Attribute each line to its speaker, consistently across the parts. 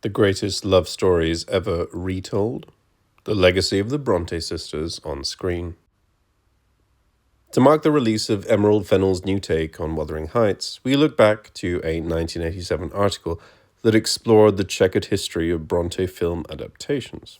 Speaker 1: The greatest love stories ever retold. The legacy of the Brontë sisters on screen. To mark the release of Emerald Fennell's new take on Wuthering Heights, we look back to a 1987 article that explored the checkered history of Brontë film adaptations.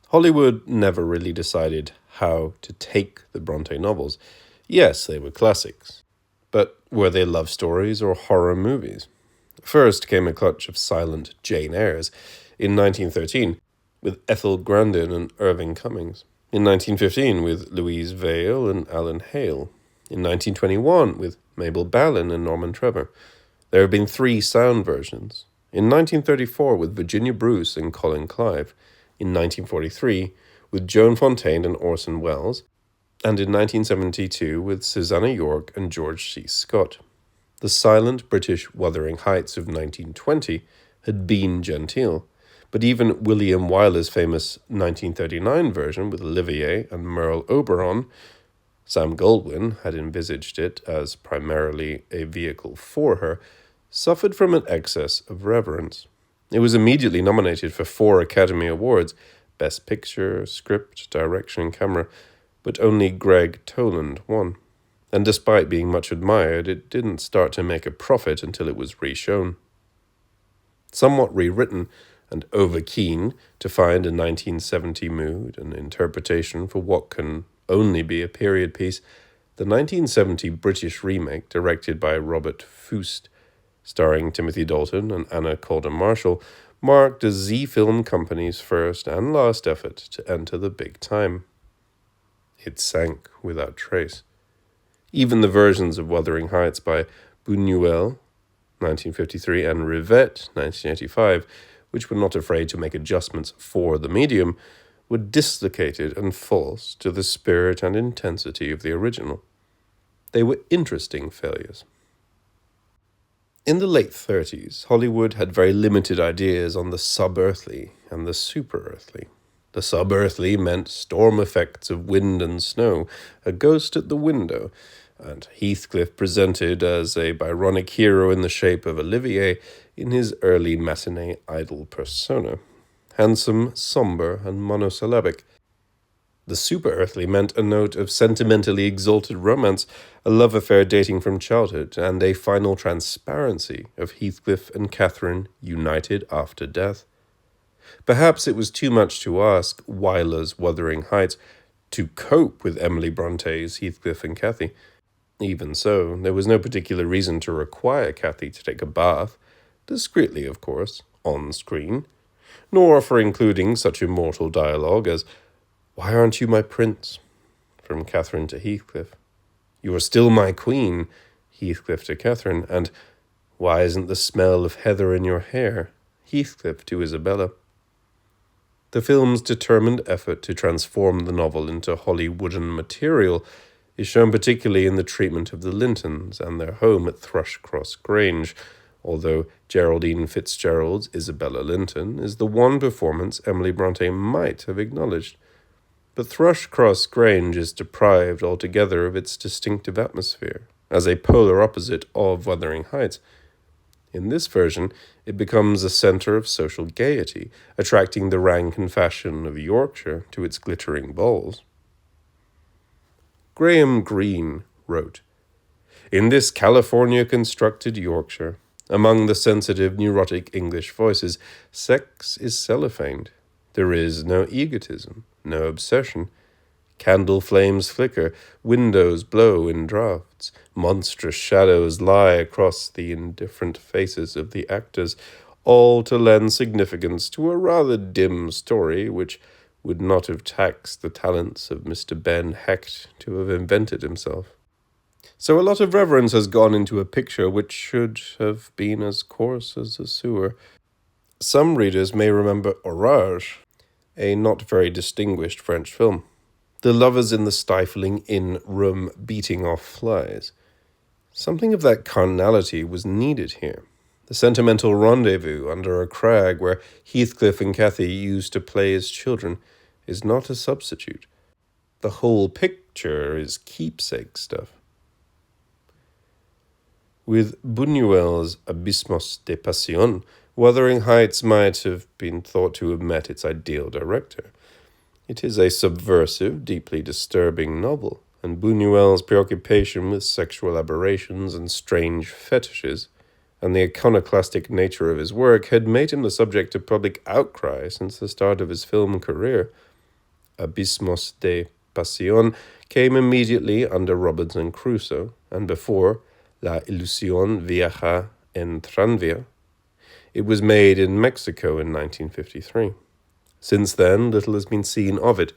Speaker 1: Hollywood never really decided how to take the Brontë novels. Yes, they were classics, but were they love stories or horror movies? First came a clutch of silent Jane Eyres in 1913 with Ethel Grandin and Irving Cummings, in 1915 with Louise Vale and Alan Hale, in 1921 with Mabel Ballin and Norman Trevor. There have been 3 sound versions, in 1934 with Virginia Bruce and Colin Clive, in 1943 with Joan Fontaine and Orson Welles, and in 1972 with Susanna York and George C. Scott. The silent British Wuthering Heights of 1920 had been genteel, but even William Wyler's famous 1939 version with Olivier and Merle Oberon, Sam Goldwyn had envisaged it as primarily a vehicle for her, suffered from an excess of reverence. It was immediately nominated for 4 Academy Awards, Best Picture, Script, Direction, Camera, but only Greg Toland won. And despite being much admired, it didn't start to make a profit until it was reshown. Somewhat rewritten and over-keen to find a 1970 mood and interpretation for what can only be a period piece, the 1970 British remake, directed by Robert Fust, starring Timothy Dalton and Anna Calder Marshall, marked the Z Film Company's first and last effort to enter the big time. It sank without trace. Even the versions of Wuthering Heights by Buñuel, 1953, and Rivette, 1985, which were not afraid to make adjustments for the medium, were dislocated and false to the spirit and intensity of the original. They were interesting failures. In the late 30s, Hollywood had very limited ideas on the sub-earthly and the super-earthly. The sub-earthly meant storm effects of wind and snow, a ghost at the window, and Heathcliff presented as a Byronic hero in the shape of Olivier in his early matinee idol persona, handsome, somber, and monosyllabic. The super-earthly meant a note of sentimentally exalted romance, a love affair dating from childhood, and a final transparency of Heathcliff and Catherine united after death. Perhaps it was too much to ask Wyler's Wuthering Heights to cope with Emily Bronte's Heathcliff and Cathy. Even so, there was no particular reason to require Cathy to take a bath, discreetly of course, on screen, nor for including such immortal dialogue as, "Why aren't you my prince?" from Catherine to Heathcliff. "You are still my queen," Heathcliff to Catherine, and "Why isn't the smell of heather in your hair?" Heathcliff to Isabella. The film's determined effort to transform the novel into Hollywooden material is shown particularly in the treatment of the Lintons and their home at Thrushcross Grange, although Geraldine Fitzgerald's Isabella Linton is the one performance Emily Brontë might have acknowledged. But Thrushcross Grange is deprived altogether of its distinctive atmosphere, as a polar opposite of Wuthering Heights. In this version, it becomes a centre of social gaiety, attracting the rank and fashion of Yorkshire to its glittering balls. Graham Greene wrote, "In this California-constructed Yorkshire, among the sensitive, neurotic English voices, sex is cellophaned. There is no egotism, no obsession. Candle flames flicker, windows blow in draughts, monstrous shadows lie across the indifferent faces of the actors, all to lend significance to a rather dim story which would not have taxed the talents of Mr. Ben Hecht to have invented himself." So a lot of reverence has gone into a picture which should have been as coarse as a sewer. Some readers may remember Orage, a not very distinguished French film. The lovers in the stifling inn-room beating off flies. Something of that carnality was needed here. The sentimental rendezvous under a crag where Heathcliff and Cathy used to play as children is not a substitute. The whole picture is keepsake stuff. With Buñuel's Abismos de Pasión, Wuthering Heights might have been thought to have met its ideal director. It is a subversive, deeply disturbing novel, and Buñuel's preoccupation with sexual aberrations and strange fetishes, and the iconoclastic nature of his work, had made him the subject of public outcry since the start of his film career. Abismos de Pasión came immediately under Robinson Crusoe, and before La Ilusión Vieja en Tranvía. It was made in Mexico in 1953. Since then, little has been seen of it,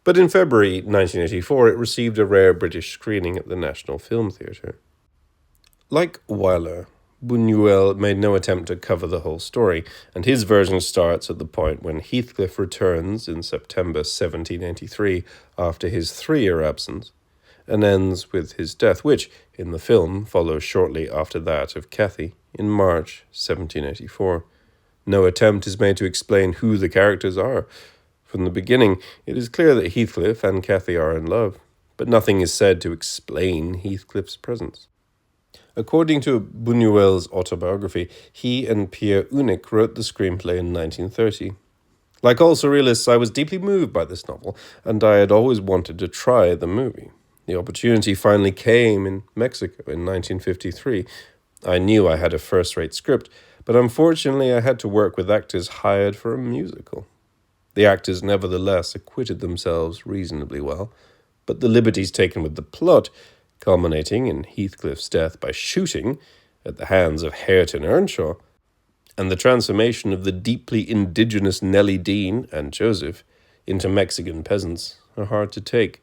Speaker 1: but in February 1984 it received a rare British screening at the National Film Theatre. Like Wyler, Buñuel made no attempt to cover the whole story, and his version starts at the point when Heathcliff returns in September 1783 after his 3-year absence, and ends with his death, which, in the film, follows shortly after that of Cathy in March 1784. No attempt is made to explain who the characters are. From the beginning, it is clear that Heathcliff and Cathy are in love, but nothing is said to explain Heathcliff's presence. According to Buñuel's autobiography, he and Pierre Unic wrote the screenplay in 1930. Like all surrealists, I was deeply moved by this novel, and I had always wanted to try the movie. The opportunity finally came in Mexico in 1953. I knew I had a first-rate script, but unfortunately I had to work with actors hired for a musical. The actors nevertheless acquitted themselves reasonably well, but the liberties taken with the plot, culminating in Heathcliff's death by shooting at the hands of Hareton Earnshaw, and the transformation of the deeply indigenous Nellie Dean and Joseph into Mexican peasants are hard to take.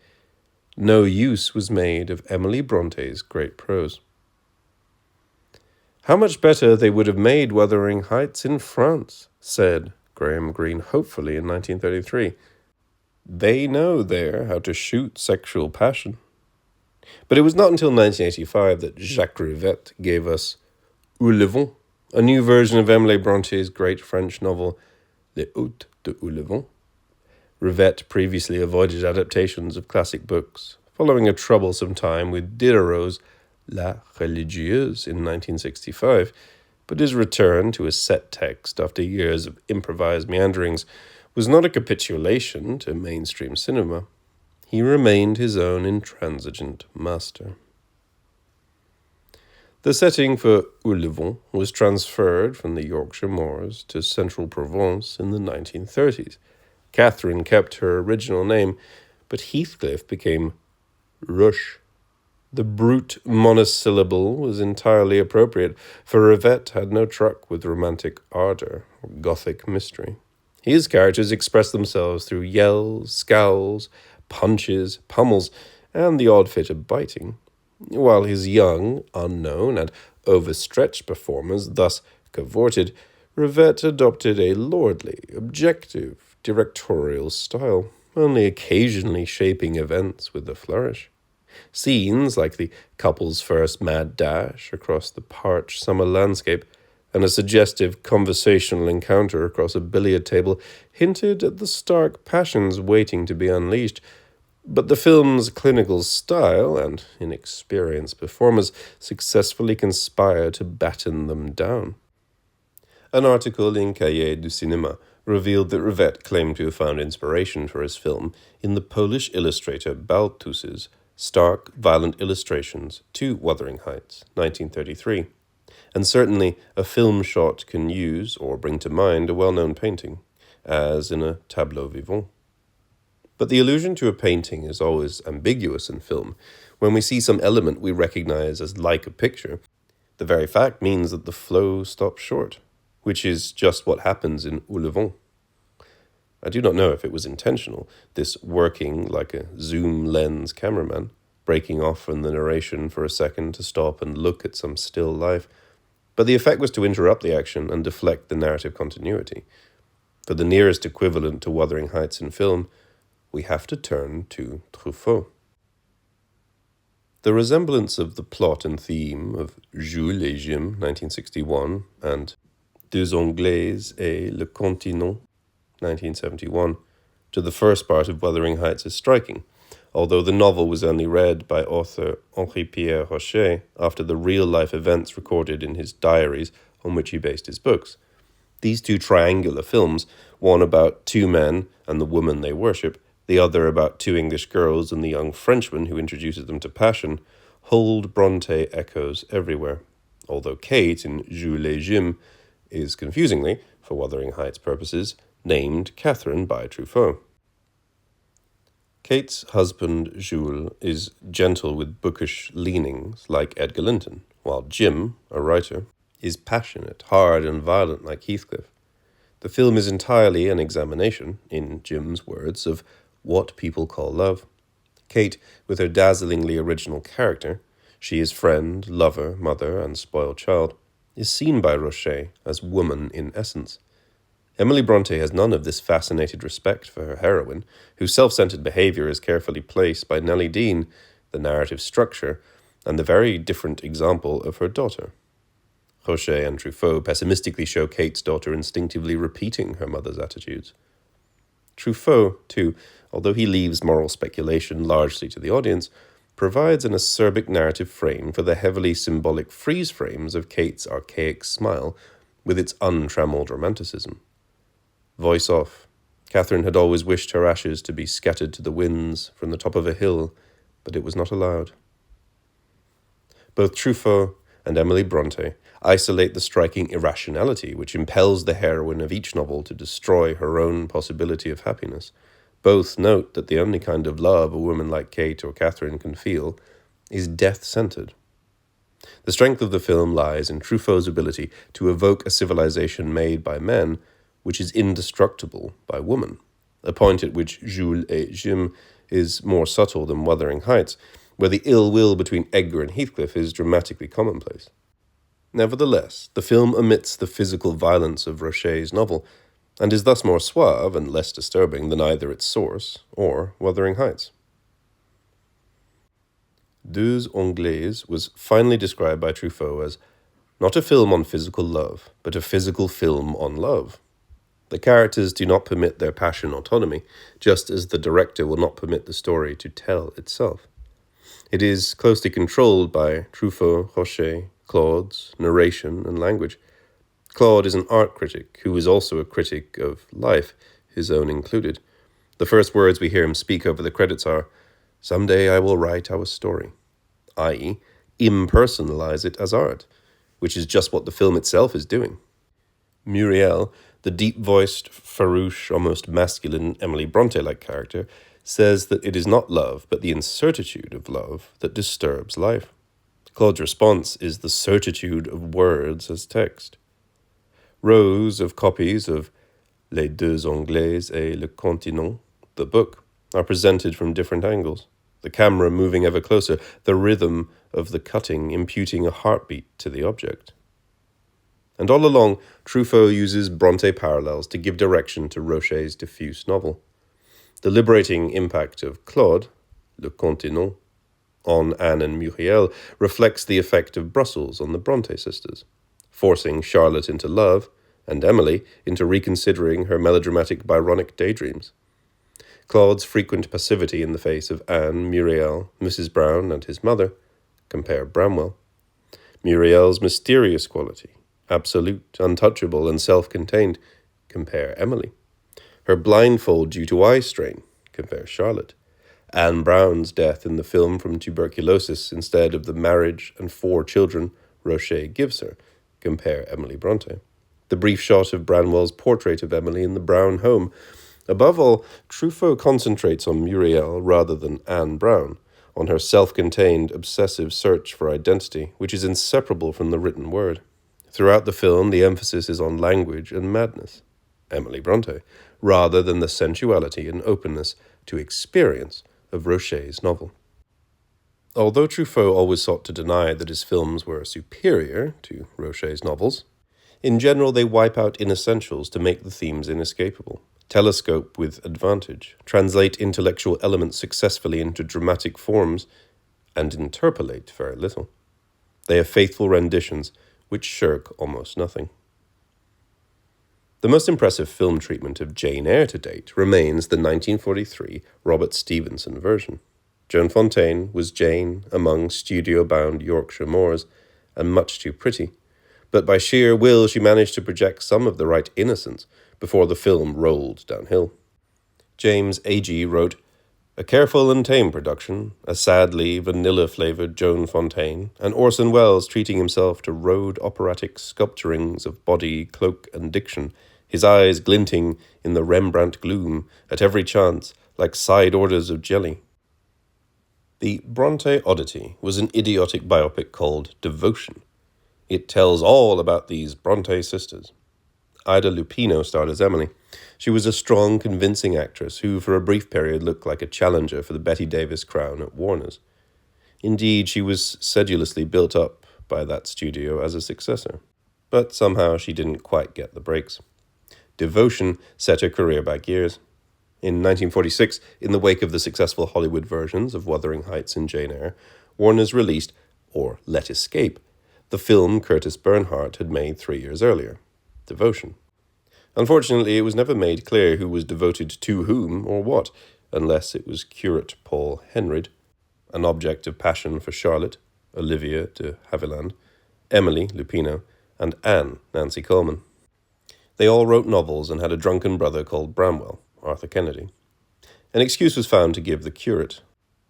Speaker 1: No use was made of Emily Bronte's great prose. How much better they would have made Wuthering Heights in France, said Graham Greene hopefully in 1933. They know there how to shoot sexual passion. But it was not until 1985 that Jacques Rivette gave us Où le vent, a new version of Emily Bronte's great French novel Les Hôtes de Où le vent. Rivette previously avoided adaptations of classic books, following a troublesome time with Diderot's La Religieuse in 1965, but his return to a set text after years of improvised meanderings was not a capitulation to mainstream cinema. He remained his own intransigent master. The setting for Où le vent was transferred from the Yorkshire moors to central Provence in the 1930s. Catherine kept her original name, but Heathcliff became Rush. The brute monosyllable was entirely appropriate, for Rivette had no truck with romantic ardor or gothic mystery. His characters expressed themselves through yells, scowls, punches, pummels, and the odd fit of biting, while his young, unknown, and overstretched performers thus cavorted. Rivette adopted a lordly, objective, directorial style, only occasionally shaping events with a flourish. Scenes like the couple's first mad dash across the parched summer landscape and a suggestive conversational encounter across a billiard table hinted at the stark passions waiting to be unleashed, but the film's clinical style and inexperienced performers successfully conspire to batten them down. An article in Cahiers du Cinéma revealed that Rivette claimed to have found inspiration for his film in the Polish illustrator Baltus's stark, violent illustrations to Wuthering Heights, 1933. And certainly a film shot can use or bring to mind a well-known painting, as in a tableau vivant. But the allusion to a painting is always ambiguous in film. When we see some element we recognize as like a picture, the very fact means that the flow stops short, which is just what happens in Où le vent. I do not know if it was intentional, this working like a zoom lens cameraman, breaking off from the narration for a second to stop and look at some still life, but the effect was to interrupt the action and deflect the narrative continuity. For the nearest equivalent to Wuthering Heights in film, we have to turn to Truffaut. The resemblance of the plot and theme of Jules et Jim, 1961, and Deux Anglaises et le Continent, 1971, to the first part of Wuthering Heights is striking, although the novel was only read by author Henri-Pierre Rocher after the real-life events recorded in his diaries on which he based his books. These two triangular films, one about two men and the woman they worship, the other about two English girls and the young Frenchman who introduces them to passion, hold Brontë echoes everywhere, although Kate in Jules et Jim is confusingly, for Wuthering Heights purposes, named Catherine by Truffaut. Kate's husband, Jules, is gentle with bookish leanings like Edgar Linton, while Jim, a writer, is passionate, hard, and violent like Heathcliff. The film is entirely an examination, in Jim's words, of what people call love. Kate, with her dazzlingly original character, she is friend, lover, mother, and spoiled child, is seen by Rocher as woman in essence. Emily Brontë has none of this fascinated respect for her heroine, whose self-centered behavior is carefully placed by Nellie Dean, the narrative structure, and the very different example of her daughter. Rocher and Truffaut pessimistically show Kate's daughter instinctively repeating her mother's attitudes. Truffaut, too, although he leaves moral speculation largely to the audience, provides an acerbic narrative frame for the heavily symbolic freeze frames of Kate's archaic smile with its untrammeled romanticism. Voice off. Catherine had always wished her ashes to be scattered to the winds from the top of a hill, but it was not allowed. Both Truffaut and Emily Brontë isolate the striking irrationality which impels the heroine of each novel to destroy her own possibility of happiness. Both note that the only kind of love a woman like Kate or Catherine can feel is death-centered. The strength of the film lies in Truffaut's ability to evoke a civilization made by men which is indestructible by woman, a point at which Jules et Jim is more subtle than Wuthering Heights, where the ill will between Edgar and Heathcliff is dramatically commonplace. Nevertheless, the film omits the physical violence of Rocher's novel, and is thus more suave and less disturbing than either its source or Wuthering Heights. Deux Anglaises was finally described by Truffaut as not a film on physical love, but a physical film on love. The characters do not permit their passion autonomy, just as the director will not permit the story to tell itself. It is closely controlled by Truffaut, Rocher, Claude's narration and language. Claude is an art critic who is also a critic of life, his own included. The first words we hear him speak over the credits are, "Someday I will write our story," i.e., impersonalize it as art, which is just what the film itself is doing. Muriel, the deep-voiced, farouche, almost masculine Emily Brontë-like character, says that it is not love, but the incertitude of love that disturbs life. Claude's response is the certitude of words as text. Rows of copies of Les Deux Anglaises et le Continent, the book, are presented from different angles, the camera moving ever closer, the rhythm of the cutting imputing a heartbeat to the object. And all along, Truffaut uses Brontë parallels to give direction to Rocher's diffuse novel. The liberating impact of Claude, Le Continent, on Anne and Muriel reflects the effect of Brussels on the Brontë sisters, forcing Charlotte into love and Emily into reconsidering her melodramatic Byronic daydreams. Claude's frequent passivity in the face of Anne, Muriel, Mrs. Brown, and his mother, compare Bramwell. Muriel's mysterious quality, absolute, untouchable, and self-contained, compare Emily. Her blindfold due to eye strain, compare Charlotte. Anne Brown's death in the film from tuberculosis instead of the marriage and 4 children Rocher gives her, compare Emily Brontë. The brief shot of Branwell's portrait of Emily in the Brown home. Above all, Truffaut concentrates on Muriel rather than Anne Brown, on her self-contained, obsessive search for identity, which is inseparable from the written word. Throughout the film, the emphasis is on language and madness, Emily Brontë, rather than the sensuality and openness to experience of Rocher's novel. Although Truffaut always sought to deny that his films were superior to Rocher's novels, in general they wipe out inessentials to make the themes inescapable, telescope with advantage, translate intellectual elements successfully into dramatic forms, and interpolate very little. They are faithful renditions which shirk almost nothing. The most impressive film treatment of Jane Eyre to date remains the 1943 Robert Stevenson version. Joan Fontaine was Jane among studio-bound Yorkshire moors, and much too pretty. But by sheer will she managed to project some of the right innocence before the film rolled downhill. James Agee wrote, "A careful and tame production, a sadly vanilla-flavoured Joan Fontaine, and Orson Welles treating himself to road operatic sculpturings of body, cloak, and diction, his eyes glinting in the Rembrandt gloom at every chance like side orders of jelly." The Brontë Oddity was an idiotic biopic called Devotion. It tells all about these Brontë sisters. Ida Lupino starred as Emily. She was a strong, convincing actress who, for a brief period, looked like a challenger for the Bette Davis crown at Warner's. Indeed, she was sedulously built up by that studio as a successor. But somehow she didn't quite get the breaks. Devotion set her career back years. In 1946, in the wake of the successful Hollywood versions of Wuthering Heights and Jane Eyre, Warner's released, or let escape, the film Curtis Bernhardt had made 3 years earlier, Devotion. Unfortunately, it was never made clear who was devoted to whom or what, unless it was Curate Paul Henrid, an object of passion for Charlotte, Olivia de Havilland, Emily Lupino, and Anne Nancy Coleman. They all wrote novels and had a drunken brother called Bramwell, Arthur Kennedy. An excuse was found to give the curate,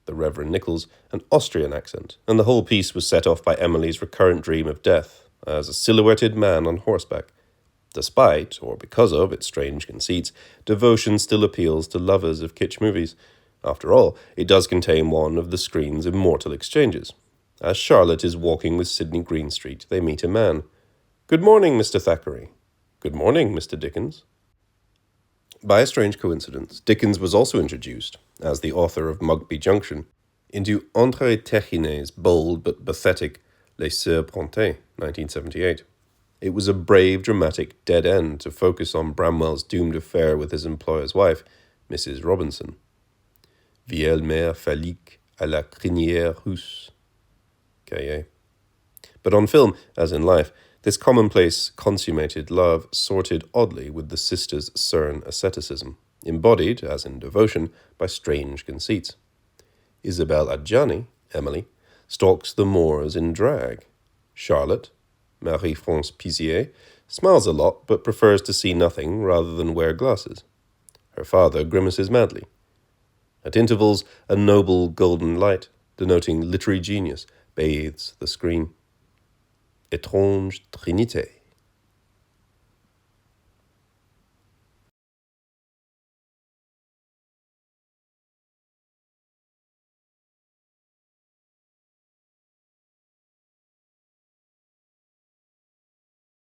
Speaker 1: the Reverend Nichols, an Austrian accent, and the whole piece was set off by Emily's recurrent dream of death as a silhouetted man on horseback. Despite, or because of, its strange conceits, Devotion still appeals to lovers of kitsch movies. After all, it does contain one of the screen's immortal exchanges. As Charlotte is walking with Sidney Greenstreet, they meet a man. "Good morning, Mr. Thackeray." "Good morning, Mr. Dickens." By a strange coincidence, Dickens was also introduced, as the author of Mugby Junction, into André Téchiné's bold but pathetic Les Sœurs Brontë, 1978. It was a brave, dramatic dead end to focus on Bramwell's doomed affair with his employer's wife, Mrs. Robinson. Vieille mère phallique à la crinière rousse. K.A. But on film, as in life, this commonplace, consummated love sorted oddly with the sisters' stern asceticism, embodied, as in Devotion, by strange conceits. Isabelle Adjani, Emily, stalks the moors in drag. Charlotte, Marie-France Pizier, smiles a lot but prefers to see nothing rather than wear glasses. Her father grimaces madly. At intervals, a noble golden light, denoting literary genius, bathes the screen. Étrange Trinité.